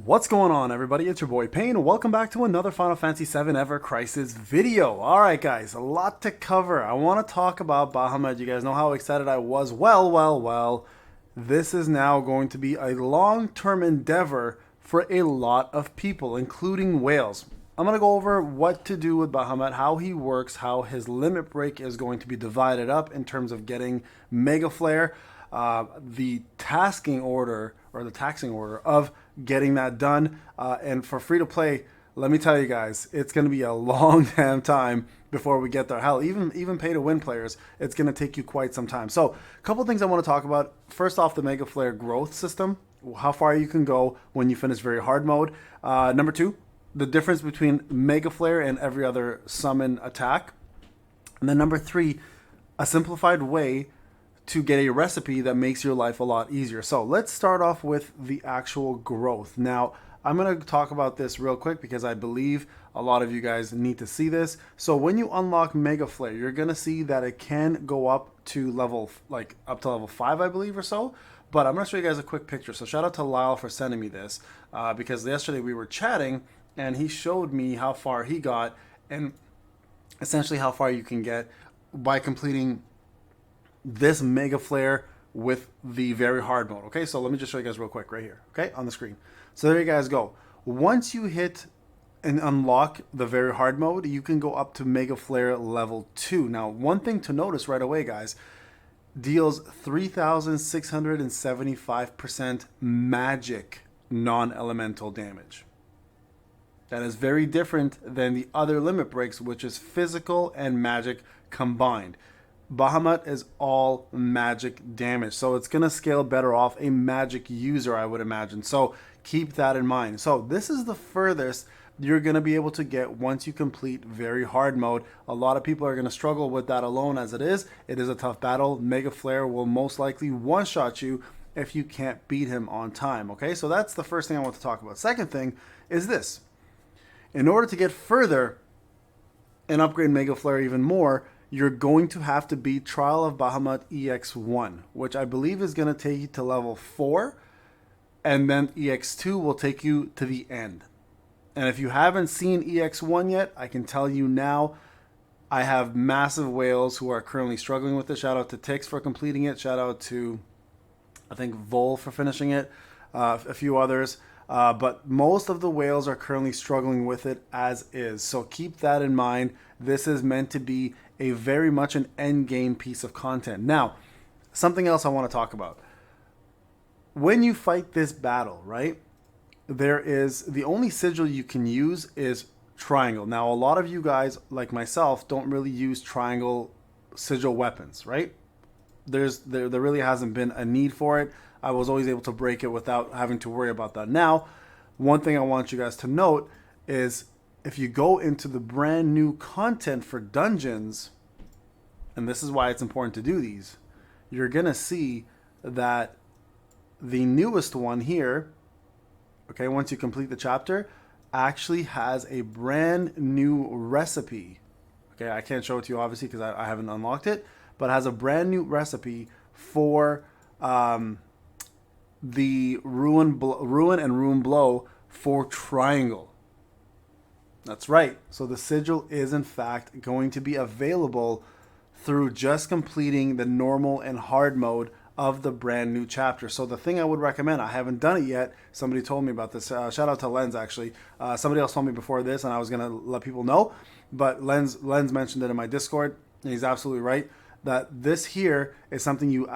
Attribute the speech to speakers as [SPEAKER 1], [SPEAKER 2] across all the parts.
[SPEAKER 1] What's going on, everybody? It's your boy Payne. Welcome back to another Final Fantasy VII Ever Crisis video. Alright guys, a lot to cover. I want to talk about Bahamut. You guys know how excited I was. Well. This is now going to be a long-term endeavor for a lot of people, including whales. I'm going to go over what to do with Bahamut, how he works, how his limit break is going to be divided up in terms of getting Megaflare, the tasking order or the taxing order of getting that done. And for free to play, let me tell you guys, it's going to be a long damn time before we get there. Hell, even pay to win players, it's going to take you quite some time. So a couple things I want to talk about. First off, the Megaflare growth system, how far you can go when you finish very hard mode. Number two, the difference between Megaflare and every other summon attack. And then number three, a simplified way to get a recipe that makes your life a lot easier. So let's start off with the actual growth. Now, I'm going to talk about this real quick because I believe a lot of you guys need to see this. So when you unlock Megaflare, you're going to see that it can go up to level 5, I believe, or so. But I'm going to show you guys a quick picture. So shout out to Lyle for sending me this because yesterday we were chatting and he showed me how far he got and essentially how far you can get by completing this Megaflare with the very hard mode. Okay, so let me just show you guys real quick right here, okay, on the screen. So there you guys go. Once you hit and unlock the very hard mode, you can go up to Megaflare level 2. Now, one thing to notice right away, guys, deals 3,675% magic non-elemental damage. That is very different than the other limit breaks, which is physical and magic combined. Bahamut is all magic damage, so it's going to scale better off a magic user, I would imagine. So keep that in mind. So this is the furthest you're going to be able to get once you complete very hard mode. A lot of people are going to struggle with that alone as it is. It is a tough battle. Megaflare will most likely one-shot you if you can't beat him on time. Okay, so that's the first thing I want to talk about. Second thing is this. In order to get further and upgrade Megaflare even more, you're going to have to beat Trial of Bahamut EX1, which I believe is going to take you to level 4, and then EX2 will take you to the end. And if you haven't seen EX1 yet, I can tell you now, I have massive whales who are currently struggling with it. Shout out to Tix for completing it. Shout out to, I think, Vol for finishing it, a few others. But most of the whales are currently struggling with it as is. So keep that in mind. This is meant to be a very much an end game piece of content. Now, something else I want to talk about. When you fight this battle, right, there is the only sigil you can use is triangle. Now, a lot of you guys, like myself, don't really use triangle sigil weapons, right? There really hasn't been a need for it. I was always able to break it without having to worry about that. Now, one thing I want you guys to note is if you go into the brand new content for dungeons, and this is why it's important to do these, you're going to see that the newest one here, okay, once you complete the chapter, actually has a brand new recipe. Okay, I can't show it to you obviously because I haven't unlocked it, but it has a brand new recipe for the Ruin and Ruin Blow for Triangle. That's right. So the sigil is in fact going to be available through just completing the normal and hard mode of the brand new chapter. So the thing I would recommend, I haven't done it yet. Somebody told me about this. Shout out to Lens actually. Somebody else told me before this and I was going to let people know. But Lens mentioned it in my Discord. And he's absolutely right. That this here is something you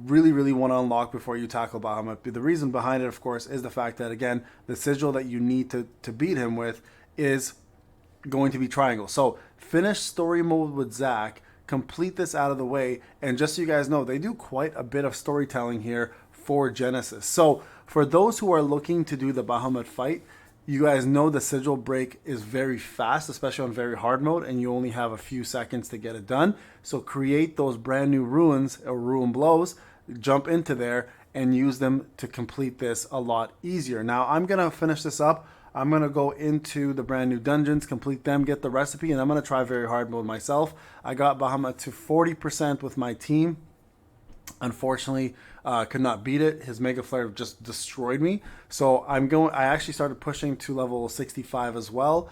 [SPEAKER 1] really want to unlock before you tackle Bahamut. The reason behind it, of course, is the fact that, again, the sigil that you need to beat him with is going to be Triangle. So finish story mode with Zack, complete this out of the way, and just so you guys know, they do quite a bit of storytelling here for Genesis. So for those who are looking to do the Bahamut fight, you guys know the sigil break is very fast, especially on very hard mode, and you only have a few seconds to get it done. So create those brand new ruins or ruin blows, jump into there, and use them to complete this a lot easier. Now, I'm going to finish this up. I'm going to go into the brand new dungeons, complete them, get the recipe, and I'm going to try very hard mode myself. I got Bahamut to 40% with my team. Unfortunately, could not beat it. His Megaflare just destroyed me. So I actually started pushing to level 65 as well.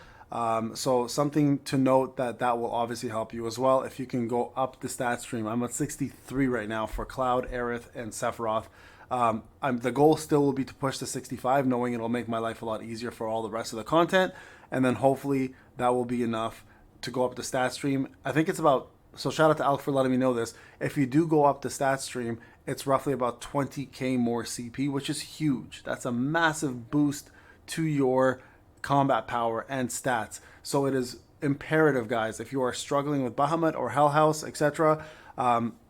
[SPEAKER 1] So something to note that will obviously help you as well if you can go up the stat stream. I'm at 63 right now for Cloud, Aerith, and Sephiroth. The goal still will be to push to 65, knowing it'll make my life a lot easier for all the rest of the content, and then hopefully that will be enough to go up the stat stream. I think it's about, so shout out to Alec for letting me know this. If you do go up the stat stream, it's roughly about 20k more CP, which is huge. That's a massive boost to your combat power and stats. So it is imperative, guys, if you are struggling with Bahamut or Hell House, etc.,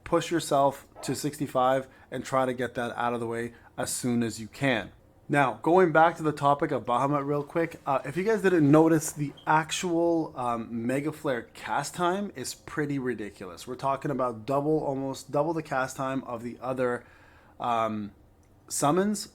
[SPEAKER 1] push yourself to 65 and try to get that out of the way as soon as you can. Now, going back to the topic of Bahamut real quick, if you guys didn't notice, the actual Megaflare cast time is pretty ridiculous. We're talking about almost double the cast time of the other summons.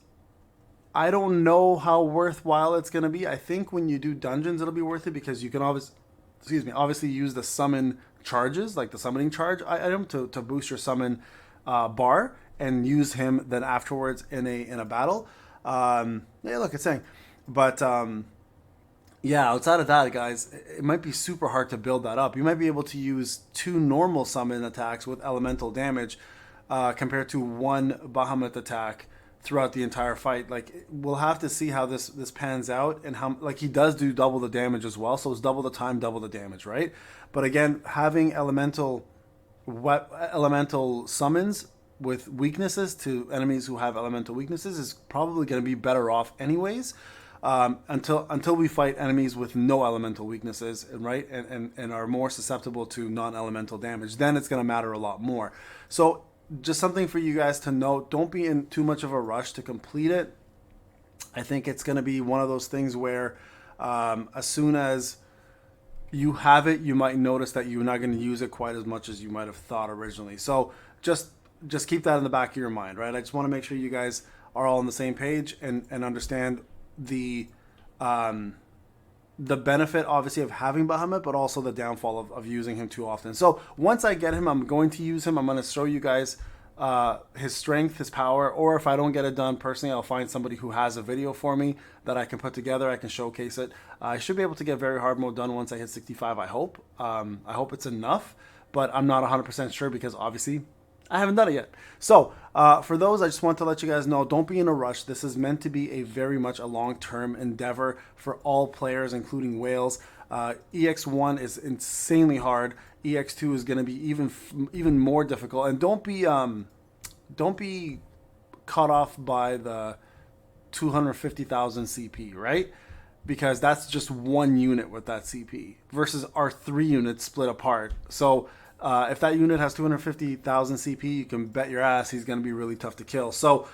[SPEAKER 1] I don't know how worthwhile it's going to be. I think when you do dungeons, it'll be worth it because you can obviously use the summon charges, like the summoning charge item to boost your summon bar and use him then afterwards in a battle. Yeah, look, it's saying. But yeah, outside of that, guys, it might be super hard to build that up. You might be able to use 2 normal summon attacks with elemental damage compared to 1 Bahamut attack throughout the entire fight. Like, we'll have to see how this pans out, and how, like, he does do double the damage as well, so it's double the time, double the damage, right? But again, having elemental summons with weaknesses to enemies who have elemental weaknesses is probably going to be better off anyways, until we fight enemies with no elemental weaknesses, right, and are more susceptible to non-elemental damage. Then it's going to matter a lot more. So just something for you guys to note. Don't be in too much of a rush to complete it. I think it's going to be one of those things where as soon as you have it, you might notice that you're not going to use it quite as much as you might have thought originally. So just keep that in the back of your mind, right? I just want to make sure you guys are all on the same page and understand the benefit, obviously, of having Bahamut, but also the downfall of using him too often. So once I get him, I'm going to use him. I'm going to show you guys his strength, his power, or if I don't get it done personally, I'll find somebody who has a video for me that I can put together. I can showcase it. I should be able to get very hard mode done once I hit 65, I hope. I hope it's enough, but I'm not 100% sure because obviously I haven't done it yet. So for those, I just want to let you guys know, don't be in a rush. This is meant to be a very much a long-term endeavor for all players, including whales. EX1 is insanely hard. EX2 is going to be even more difficult. And don't be caught off by the 250,000 CP, right? Because that's just one unit with that CP versus our 3 units split apart. So if that unit has 250,000 CP, you can bet your ass he's going to be really tough to kill. So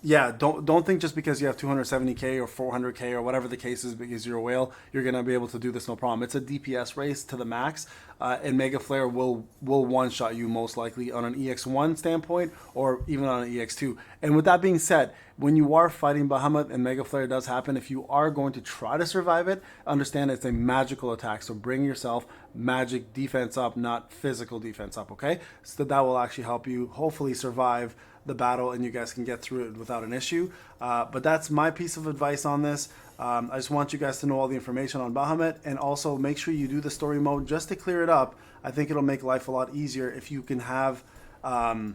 [SPEAKER 1] yeah, don't think just because you have 270k or 400k or whatever the case is because you're a whale, you're going to be able to do this no problem. It's a DPS race to the max, and Megaflare will one-shot you most likely on an EX1 standpoint or even on an EX2. And with that being said, when you are fighting Bahamut and Megaflare does happen, if you are going to try to survive it, understand it's a magical attack. So bring yourself magic defense up, not physical defense up, okay? So that will actually help you hopefully survive the battle and you guys can get through it without an issue. But that's my piece of advice on this. I just want you guys to know all the information on Bahamut, and also make sure you do the story mode just to clear it up. I think it'll make life a lot easier if you can have that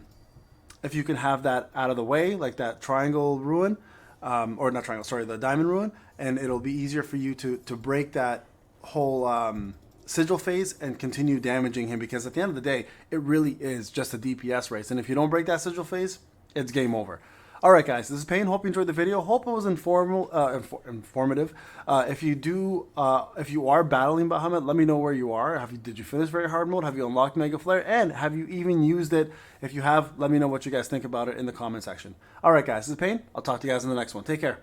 [SPEAKER 1] out of the way, like that triangle ruin, or not triangle, sorry, the diamond ruin, and it'll be easier for you to break that whole Sigil phase and continue damaging him, because at the end of the day, it really is just a DPS race. And if you don't break that Sigil phase, it's game over. All right, guys, this is Payne. Hope you enjoyed the video. Hope it was informative. If you are battling Bahamut, let me know where you are. Did you finish very hard mode? Have you unlocked Megaflare? And have you even used it? If you have, let me know what you guys think about it in the comment section. All right, guys, this is Payne. I'll talk to you guys in the next one. Take care.